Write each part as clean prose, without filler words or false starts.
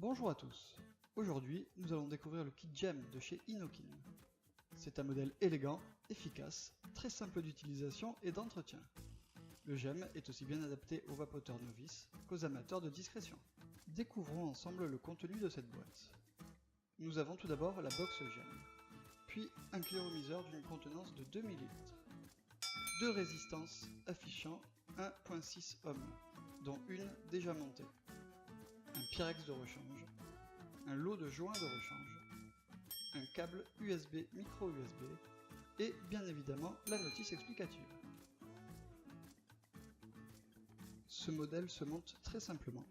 Bonjour à tous. Aujourd'hui, nous allons découvrir le kit GEM de chez Inokin. C'est un modèle élégant, efficace, très simple d'utilisation et d'entretien. Le GEM est aussi bien adapté aux vapoteurs novices qu'aux amateurs de discrétion. Découvrons ensemble le contenu de cette boîte. Nous avons tout d'abord la box GEM, puis un cléromiseur d'une contenance de 2 ml, deux résistances affichant 1.6 ohms, dont une déjà montée, un Pyrex de rechange, un lot de joints de rechange, un câble USB micro USB et bien évidemment la notice explicative. Ce modèle se monte très simplement.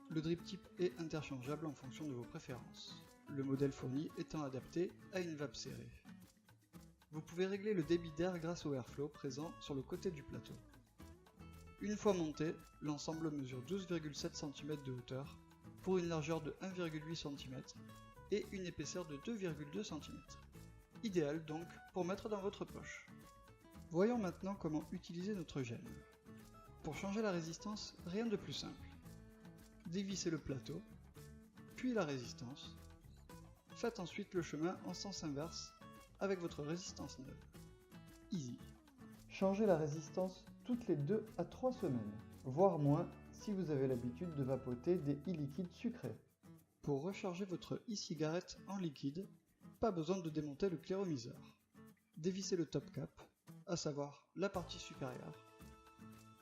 Le drip tip est interchangeable en fonction de vos préférences, le modèle fourni étant adapté à une vape serrée. Vous pouvez régler le débit d'air grâce au airflow présent sur le côté du plateau. Une fois monté, l'ensemble mesure 12,7 cm de hauteur pour une largeur de 1,8 cm et une épaisseur de 2,2 cm. Idéal donc pour mettre dans votre poche. Voyons maintenant comment utiliser notre GEM. Pour changer la résistance, rien de plus simple. Dévissez le plateau, puis la résistance. Faites ensuite le chemin en sens inverse avec votre résistance neuve. Easy. Changez la résistance toutes les 2 à 3 semaines, voire moins si vous avez l'habitude de vapoter des e-liquides sucrés. Pour recharger votre e-cigarette en liquide, pas besoin de démonter le cléromiseur. Dévissez le top cap, à savoir la partie supérieure.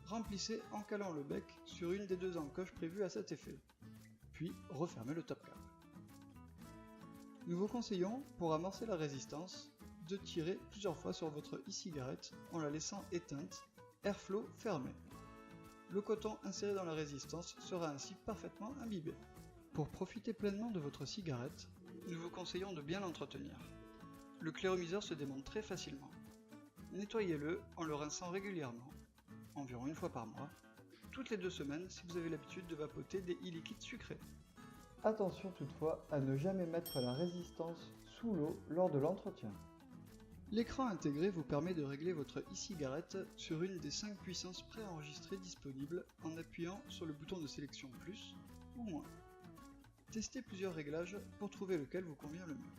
Remplissez en calant le bec sur une des deux encoches prévues à cet effet, puis refermez le top cap. Nous vous conseillons, pour amorcer la résistance, de tirer plusieurs fois sur votre e-cigarette en la laissant éteinte, airflow fermé. Le coton inséré dans la résistance sera ainsi parfaitement imbibé. Pour profiter pleinement de votre cigarette, nous vous conseillons de bien l'entretenir. Le cléromiseur se démonte très facilement. Nettoyez-le en le rinçant régulièrement, environ une fois par mois, toutes les 2 semaines si vous avez l'habitude de vapoter des e-liquides sucrés. Attention toutefois à ne jamais mettre la résistance sous l'eau lors de l'entretien. L'écran intégré vous permet de régler votre e-cigarette sur une des 5 puissances préenregistrées disponibles en appuyant sur le bouton de sélection plus ou moins. Testez plusieurs réglages pour trouver lequel vous convient le mieux.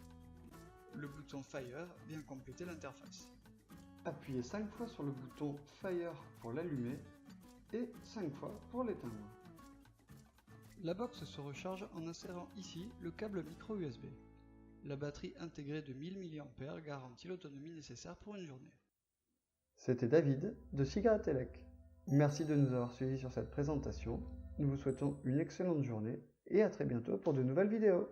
Le bouton Fire vient compléter l'interface. Appuyez 5 fois sur le bouton Fire pour l'allumer et 5 fois pour l'éteindre. La box se recharge en insérant ici le câble micro USB. La batterie intégrée de 1000 mAh garantit l'autonomie nécessaire pour une journée. C'était David de Cigarette Elec. Merci de nous avoir suivis sur cette présentation. Nous vous souhaitons une excellente journée et à très bientôt pour de nouvelles vidéos.